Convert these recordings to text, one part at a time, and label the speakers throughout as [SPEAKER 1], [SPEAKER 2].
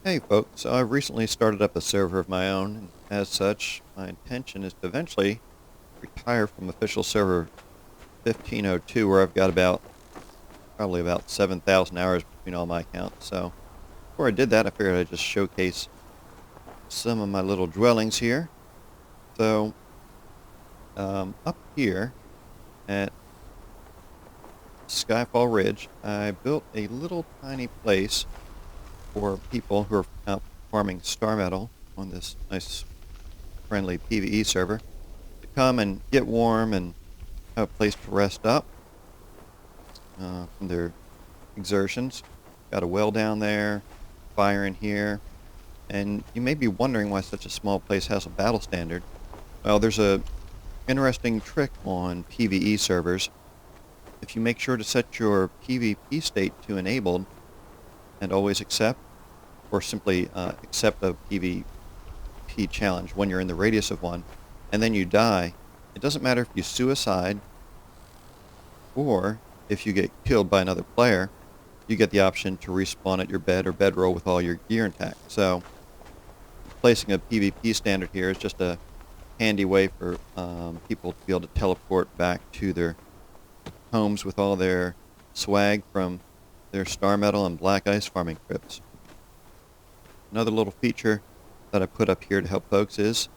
[SPEAKER 1] Hey folks, so I've recently started up a server of my own, and as such, my intention is to eventually retire from official server 1502, where I've got probably about 7,000 hours between all my accounts. So before I did that, I figured I'd just showcase some of my little dwellings here. So up here at Skyfall Ridge, I built a little tiny place for people who are out farming star metal on this nice friendly PvE server to come and get warm and have a place to rest up from their exertions. Got a well down there, fire in here, and you may be wondering why such a small place has a battle standard. Well, there's a interesting trick on PvE servers. If you make sure to set your PvP state to enabled and always accept, or simply accept a PvP challenge when you're in the radius of one, and then you die, it doesn't matter if you suicide or if you get killed by another player, you get the option to respawn at your bed or bedroll with all your gear intact. So placing a PvP standard here is just a handy way for people to be able to teleport back to their homes with all their swag from their star metal and black ice farming trips. Another little feature that I put up here to help folks is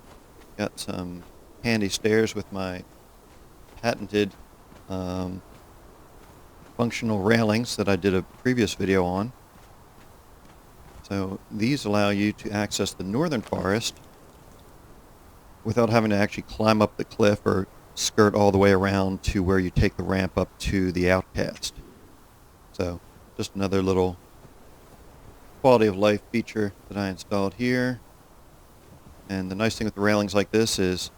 [SPEAKER 1] got some handy stairs with my patented functional railings that I did a previous video on. So these allow you to access the northern forest without having to actually climb up the cliff or skirt all the way around to where you take the ramp up to the outcast. So just another little quality of life feature that I installed here. And the nice thing with the railings like this is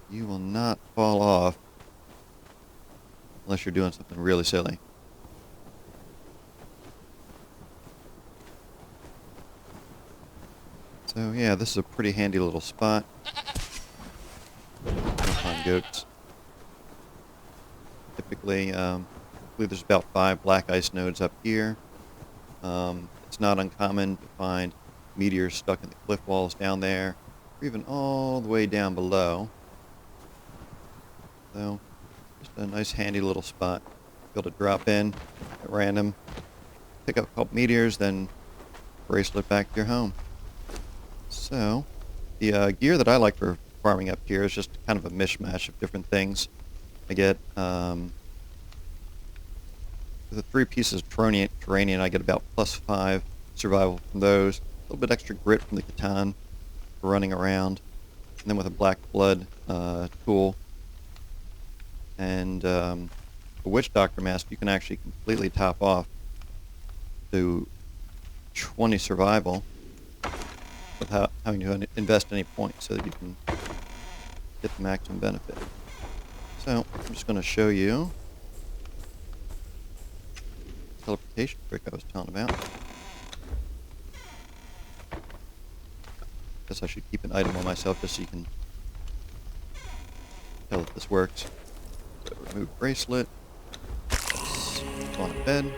[SPEAKER 1] you will not fall off unless you're doing something really silly. So yeah, this is a pretty handy little spot. Find goats. Typically, I believe there's about 5 black ice nodes up here. It's not uncommon to find meteors stuck in the cliff walls down there, or even all the way down below. So, just a nice handy little spot. Be able to drop in at random, pick up a couple meteors, then bracelet back to your home. So, the gear that I like for farming up here is just kind of a mishmash of different things. I get the 3 pieces of terrain, I get about +5 survival from those. A little bit extra grit from the Catan for running around. And then with a black blood tool and a witch doctor mask, you can actually completely top off to 20 survival without having to invest any points so that you can get the maximum benefit. So I'm just going to show you the teleportation trick I was telling about. Guess I should keep an item on myself just so you can tell that this works. So remove bracelet, it's on a bed.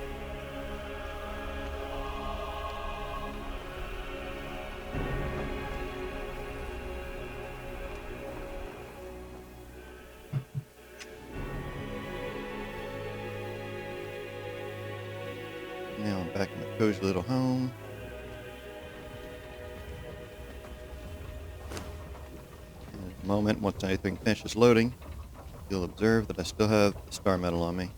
[SPEAKER 1] Now I'm back in my cozy little home. In a moment, once anything finishes loading, you'll observe that I still have the star metal on me.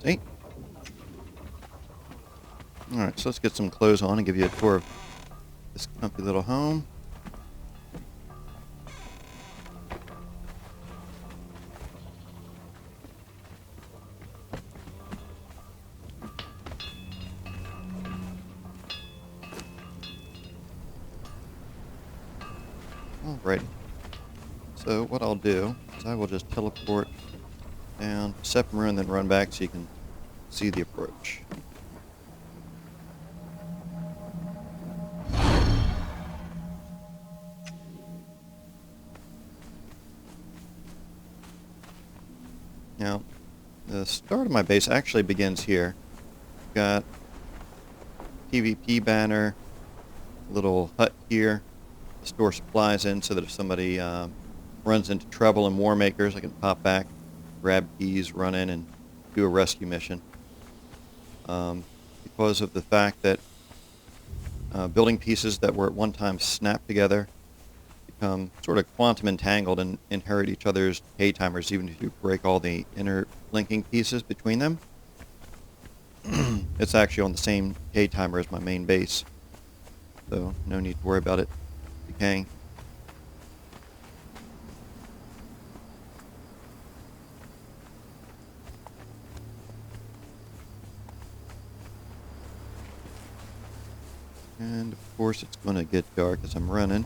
[SPEAKER 1] See? Alright, so let's get some clothes on and give you a tour of this comfy little home. Alrighty. So what I'll do is I will just teleport down Sephiroth and then run back so you can see the approach. Now, the start of my base actually begins here. got PvP banner, little hut here to store supplies in so that if somebody runs into trouble in War Makers, I can pop back, grab keys, run in, and do a rescue mission. Because of the fact that building pieces that were at one time snapped together become sort of quantum entangled and inherit each other's K-timers even if you break all the interlinking pieces between them. It's actually on the same K-timer as my main base, so no need to worry about it decaying. And of course it's going to get dark as I'm running.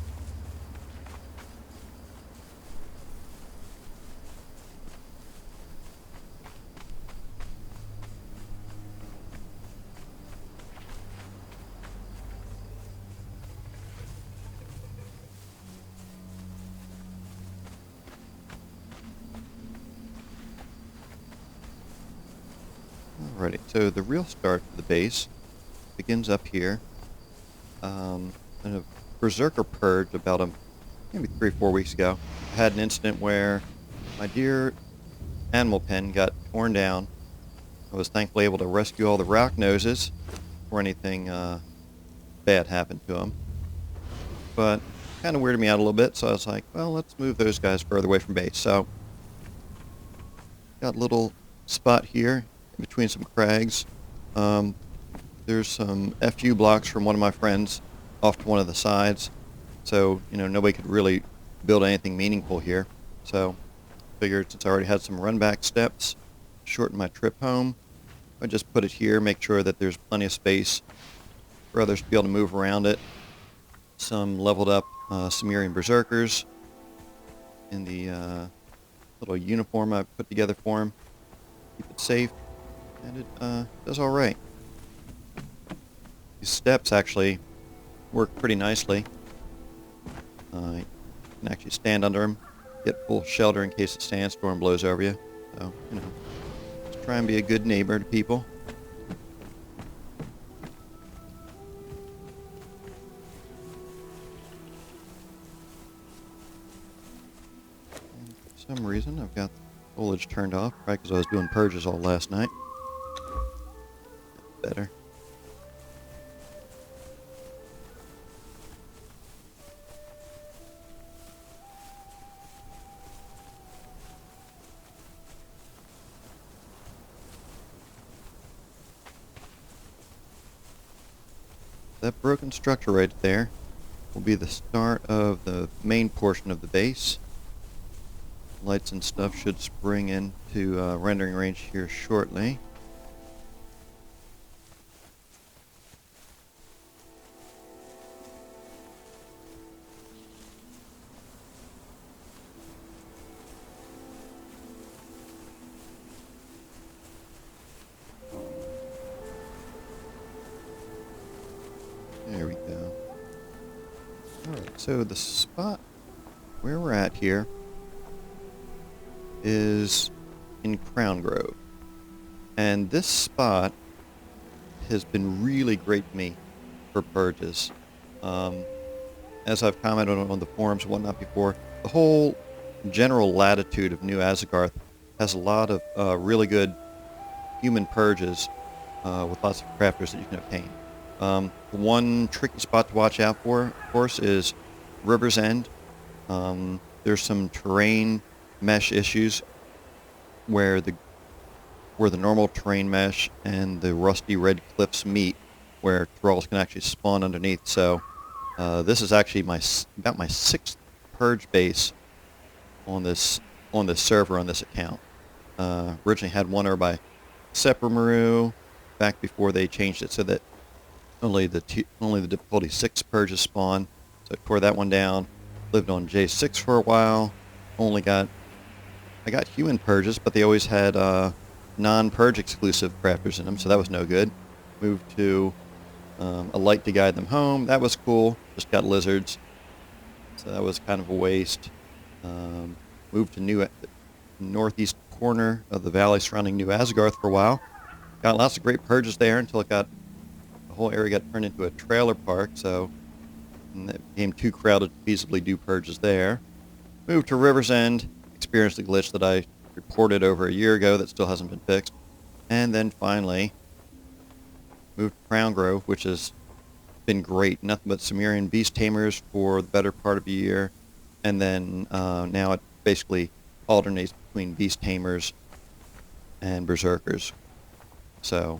[SPEAKER 1] Alrighty, so the real start of the base begins up here. In a berserker purge about maybe 3 or 4 weeks ago, I had an incident where my dear animal pen got torn down. I was thankfully able to rescue all the rock noses before anything bad happened to them. But kind of weirded me out a little bit, so I was like, well, let's move those guys further away from base. So got a little spot here in between some crags. There's some FU blocks from one of my friends off to one of the sides, so nobody could really build anything meaningful here. So figured since I already had some run back steps, shorten my trip home. I just put it here, make sure that there's plenty of space for others to be able to move around it. Some leveled up Sumerian berserkers in the little uniform I put together for him. Keep it safe, and it does all right. These steps actually work pretty nicely. You can actually stand under them, get full shelter in case a sandstorm blows over you. So, just try and be a good neighbor to people. And for some reason, I've got the foliage turned off, right because I was doing purges all last night. Better. That broken structure right there will be the start of the main portion of the base. Lights and stuff should spring into rendering range here shortly. There we go. Alright, so the spot where we're at here is in Crown Grove. And this spot has been really great to me for purges. As I've commented on the forums and whatnot before, the whole general latitude of New Azagarth has a lot of really good human purges with lots of crafters that you can obtain. One tricky spot to watch out for, of course, is River's End. There's some terrain mesh issues where the normal terrain mesh and the rusty red cliffs meet, where thralls can actually spawn underneath. So this is actually about my 6th purge base on this server on this account. Originally had one over by Sepramaru back before they changed it so that only the difficulty 6 purges spawn. So I tore that one down. Lived on J6 for a while. I got human purges, but they always had non-purge exclusive crafters in them, so that was no good. Moved to a light to guide them home. That was cool. Just got lizards, so that was kind of a waste. Moved to northeast corner of the valley surrounding New Asgarth for a while. Got lots of great purges there until the whole area got turned into a trailer park, so it became too crowded to feasibly do purges there. Moved to River's End, experienced the glitch that I reported over a year ago that still hasn't been fixed, and then finally moved to Crown Grove, which has been great. Nothing but Sumerian beast tamers for the better part of a year, and then now it basically alternates between beast tamers and berserkers. So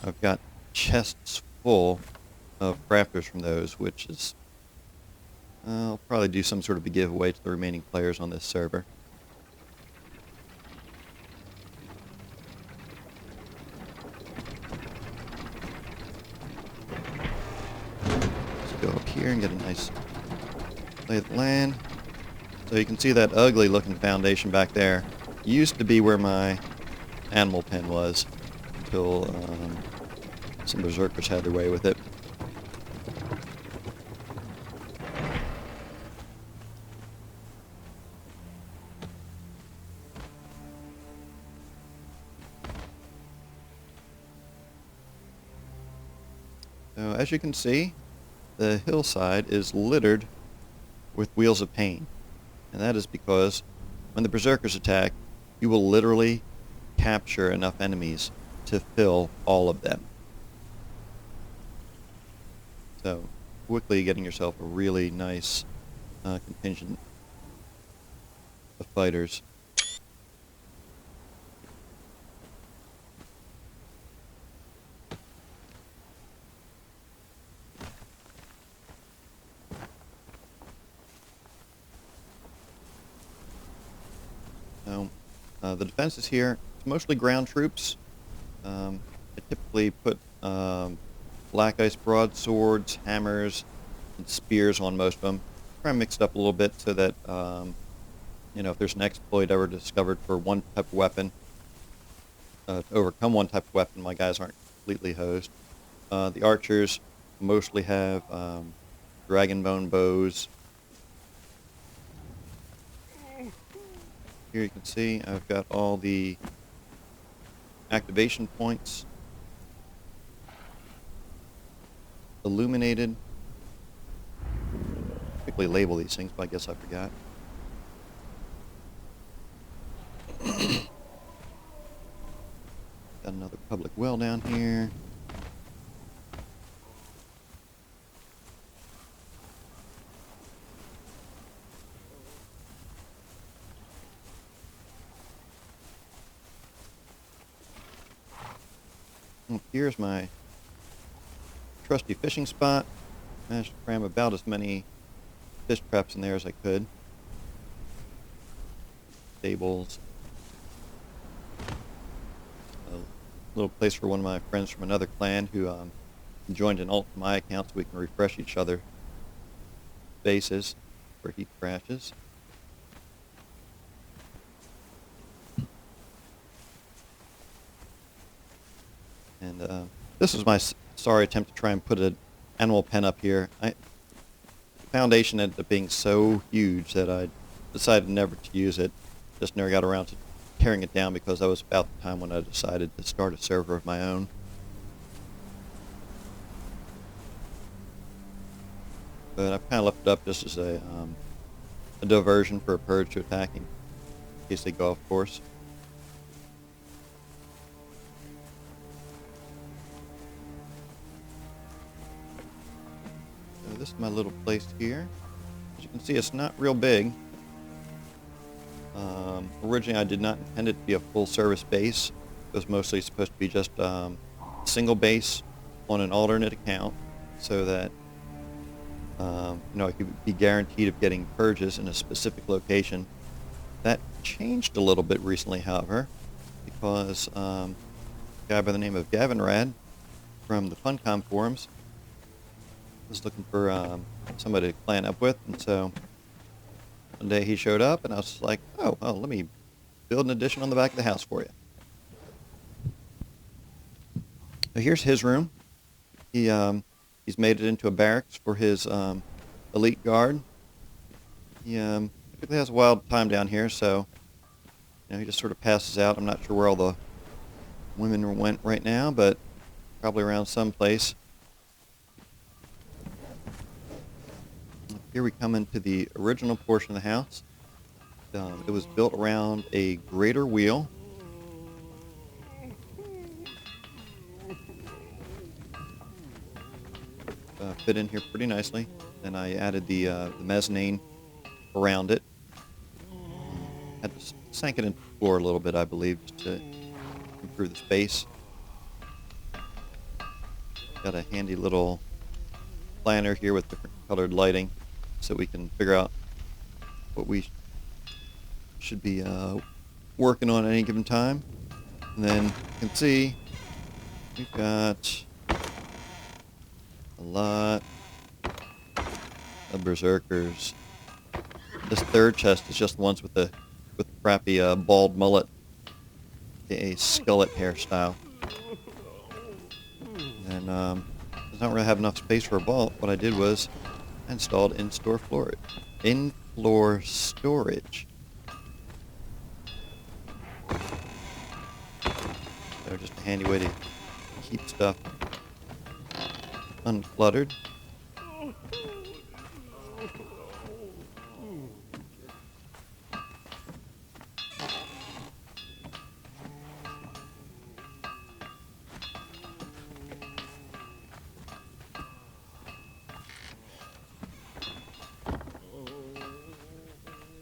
[SPEAKER 1] I've got chests full of crafters from those, which is I'll probably do some sort of a giveaway to the remaining players on this server. Let's go up here and get a nice lay of the land. So you can see that ugly looking foundation back there. Used to be where my animal pen was until some berserkers had their way with it. So as you can see, the hillside is littered with wheels of pain. And that is because when the berserkers attack, you will literally capture enough enemies to fill all of them. So quickly getting yourself a really nice contingent of fighters. So the defenses here, it's mostly ground troops. I typically put black ice broadswords, hammers, and spears on most of them. Try and mix it up a little bit so that if there's an exploit ever discovered for one type of weapon, to overcome one type of weapon, my guys aren't completely hosed. The archers mostly have dragon bone bows. Here you can see I've got all the activation points illuminated. Quickly label these things, but I guess I forgot. Got another public well down here. Here's my trusty fishing spot. Managed to cram about as many fish traps in there as I could. Stables. A little place for one of my friends from another clan who joined an alt to my account so we can refresh each other bases where he crashes. And this was my sorry attempt to try and put an animal pen up here. The foundation ended up being so huge that I decided never to use it. Just never got around to tearing it down because that was about the time when I decided to start a server of my own. But I've kind of left it up just as a diversion for a purge to attacking, in case they go off course. So this is my little place here. As you can see, it's not real big. Originally, I did not intend it to be a full-service base. It was mostly supposed to be just a single base on an alternate account, so that I could be guaranteed of getting purges in a specific location. That changed a little bit recently, however, because a guy by the name of Gavin Rad from the Funcom forums was looking for somebody to clan up with, and so one day he showed up, and I was like, oh, well, let me build an addition on the back of the house for you. So here's his room. He's made it into a barracks for his elite guard. He typically has a wild time down here, so he just sort of passes out. I'm not sure where all the women went right now, but probably around someplace. Here we come into the original portion of the house. It was built around a grater wheel. Fit in here pretty nicely. Then I added the mezzanine around it. Had to sank it into the floor a little bit, I believe, just to improve the space. Got a handy little planner here with different colored lighting so we can figure out what we should be working on at any given time. And then you can see we've got a lot of berserkers. This third chest is just the ones with the crappy bald mullet, a skullet hairstyle. And I don't really have enough space for a vault. What I did was I installed in-floor storage. So just a handy way to keep stuff uncluttered.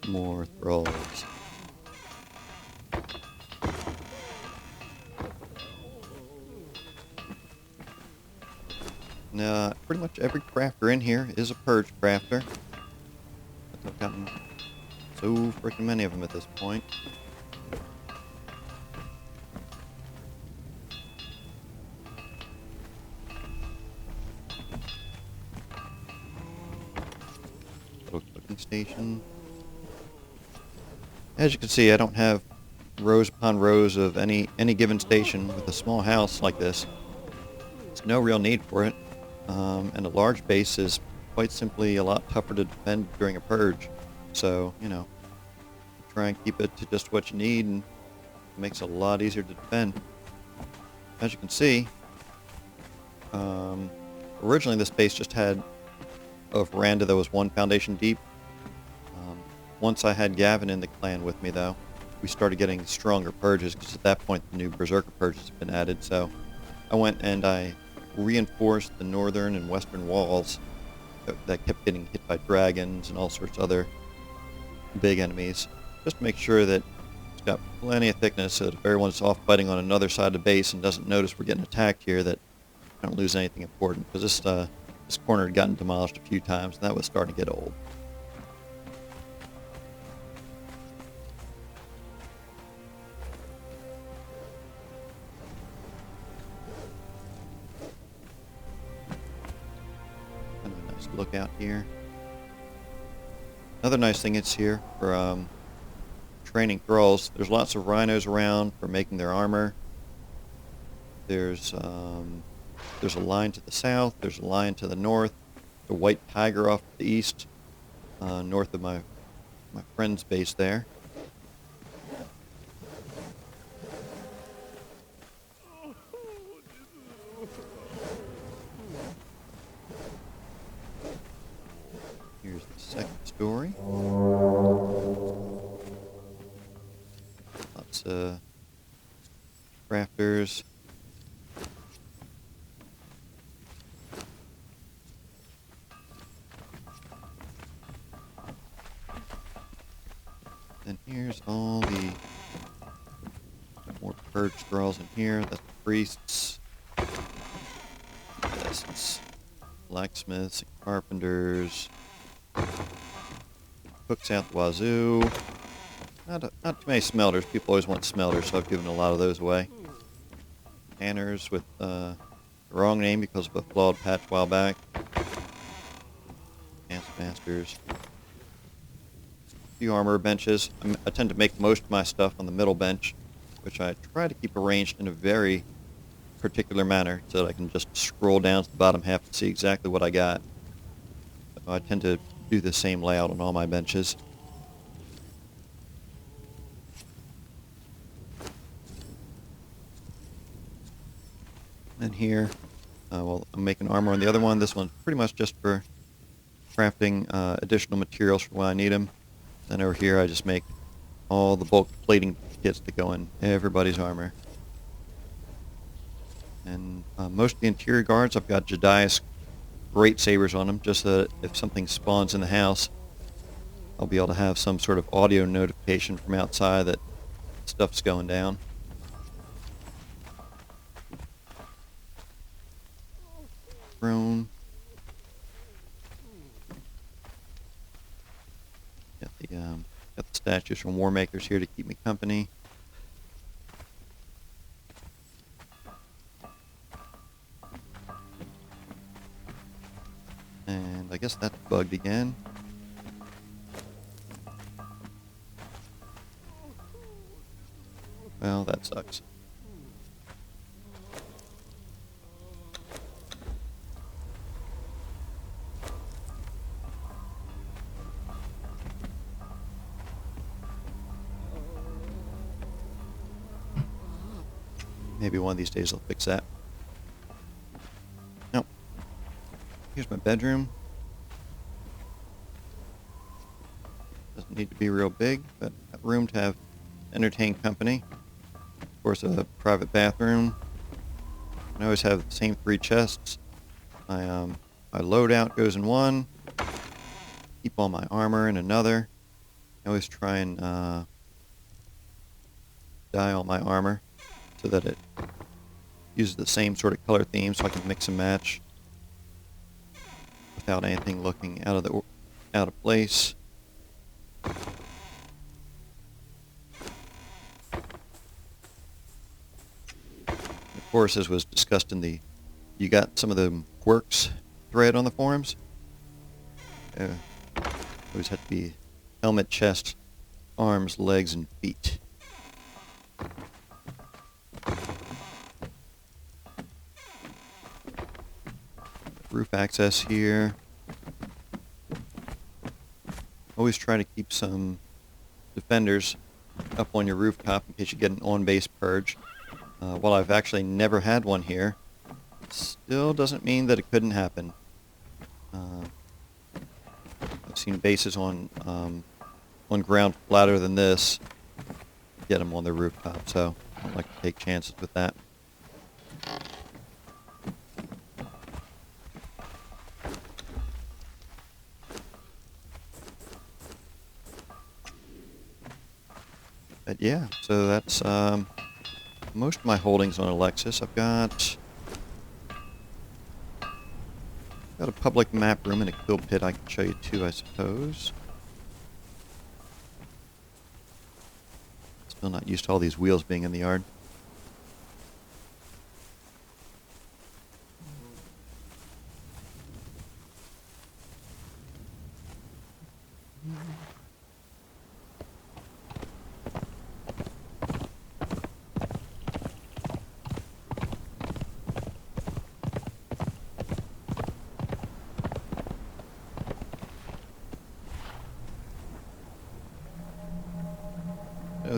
[SPEAKER 1] More thralls. Now, pretty much every crafter in here is a purge crafter. I've gotten so freaking many of them at this point. Little cooking station. As you can see, I don't have rows upon rows of any given station. With a small house like this, there's no real need for it. And a large base is quite simply a lot tougher to defend during a purge. So, you know, try and keep it to just what you need, and it makes it a lot easier to defend. As you can see, originally this base just had a veranda that was 1 foundation deep. Once I had Gavin in the clan with me, though, we started getting stronger purges, because at that point the new berserker purges had been added. So I went and I reinforced the northern and western walls that kept getting hit by dragons and all sorts of other big enemies, just to make sure that it's got plenty of thickness so that if everyone's off fighting on another side of the base and doesn't notice we're getting attacked here, that I don't lose anything important, because this corner had gotten demolished a few times and that was starting to get old. Look out here. Another nice thing is here for training thralls. There's lots of rhinos around for making their armor. There's a line to the south. There's a line to the north. The white tiger off to the east, north of my friend's base there. Here's the second story. Lots of crafters. And here's all the more purge thralls in here. That's the priests. That's blacksmiths, carpenters. Cooks out the wazoo. Not too many smelters. People always want smelters, so I've given a lot of those away. Tanners with the wrong name because of a flawed patch a while back. Dance masters. A few armor benches. I tend to make most of my stuff on the middle bench, which I try to keep arranged in a very particular manner so that I can just scroll down to the bottom half and see exactly what I got. So I tend to do the same layout on all my benches. And here, well, I'm making armor on the other one. This one's pretty much just for crafting additional materials for when I need them. Then over here, I just make all the bulk plating kits that go in everybody's armor. And most of the interior guards, I've got Jedi's great sabers on them, just so that if something spawns in the house, I'll be able to have some sort of audio notification from outside that stuff's going down. Drone. Got the statues from War Makers here to keep me company. And I guess that's bugged again. Well, that sucks. Maybe one of these days I'll fix that. Nope. Here's my bedroom. Doesn't need to be real big, but got room to have entertain company. Of course, a private bathroom. I always have the same 3 chests. My loadout goes in one. Keep all my armor in another. I always try and dye all my armor so that it uses the same sort of color theme, so I can mix and match without anything looking out of place. Of course, as was discussed in the, you got some of the quirks thread on the forums. Always have to be helmet, chest, arms, legs, and feet. Roof access here. Always try to keep some defenders up on your rooftop in case you get an on-base purge. While I've actually never had one here, still doesn't mean that it couldn't happen. I've seen bases on ground flatter than this get them on their rooftop, so I don't like to take chances with that. But yeah, so that's most of my holdings on Alexis. I've got a public map room and a kill pit I can show you too, I suppose. Still not used to all these wheels being in the yard.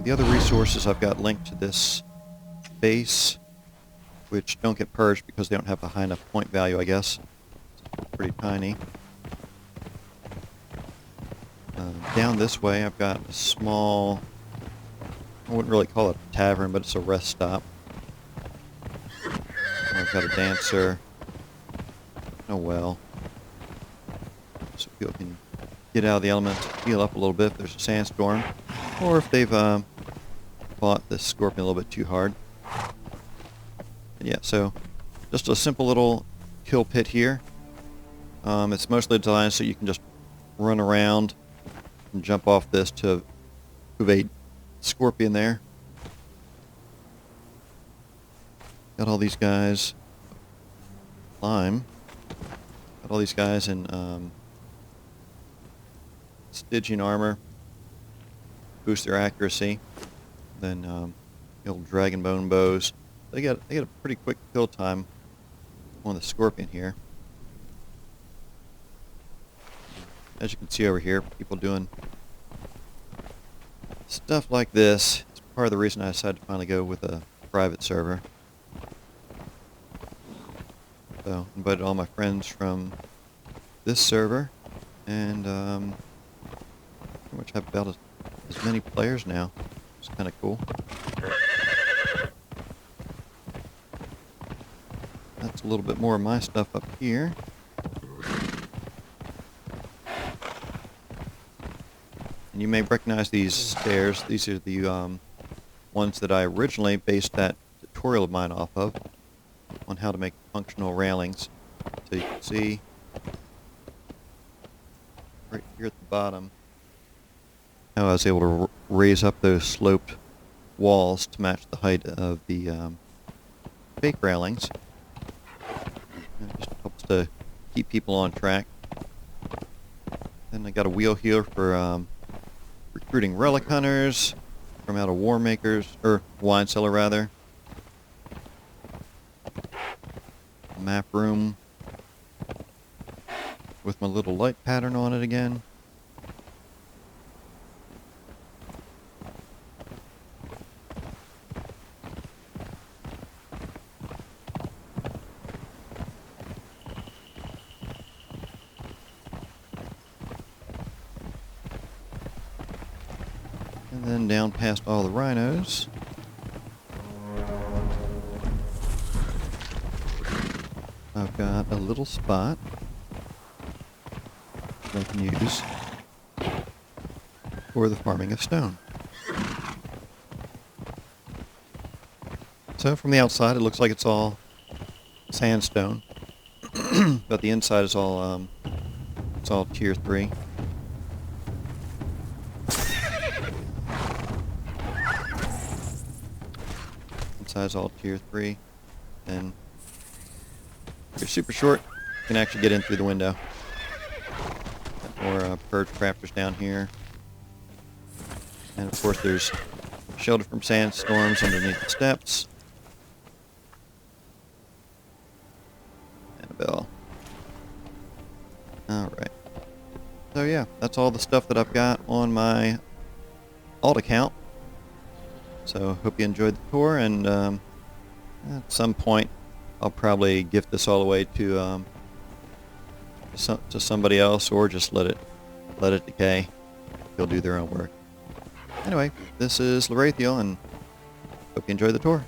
[SPEAKER 1] The other resources I've got linked to this base, which don't get purged because they don't have a high enough point value, I guess. It's pretty tiny. Down this way, I've got a small, I wouldn't really call it a tavern, but it's a rest stop. I've got a dancer, and a well, so people can get out of the elements, heal up a little bit if there's a sandstorm, or if they've fought this scorpion a little bit too hard. And yeah, so just a simple little kill pit here. It's mostly designed so you can just run around and jump off this to evade scorpion there. Got all these guys climb. Got all these guys in Stygian armor. Boost their accuracy. Then the old dragon bone bows. They get a pretty quick kill time on the scorpion here. As you can see over here, people doing stuff like this. It's part of the reason I decided to finally go with a private server. So invited all my friends from this server, and pretty much have about as many players now. It's kind of cool. That's a little bit more of my stuff up here. And you may recognize these stairs. These are the ones that I originally based that tutorial of mine off of, on how to make functional railings. So you can see right here at the bottom how I was able to raise up those sloped walls to match the height of the fake railings. And it just helps to keep people on track. Then I got a wheel here for recruiting relic hunters from out of War Makers, or Wine Cellar rather. Map room with my little light pattern on it again. And then down past all the rhinos. I've got a little spot that I can use for the farming of stone. So from the outside it looks like it's all sandstone, but the inside is all it's all tier 3. Inside's all tier 3, and if you're super short, you can actually get in through the window. Got more purge crafters down here. And of course there's shelter from sandstorms underneath the steps. And a bell. Alright. So yeah, that's all the stuff that I've got on my alt account. So hope you enjoyed the tour, and at some point I'll probably gift this all away to somebody else, or just let it decay. They'll do their own work. Anyway, this is Larathiel, and hope you enjoy the tour.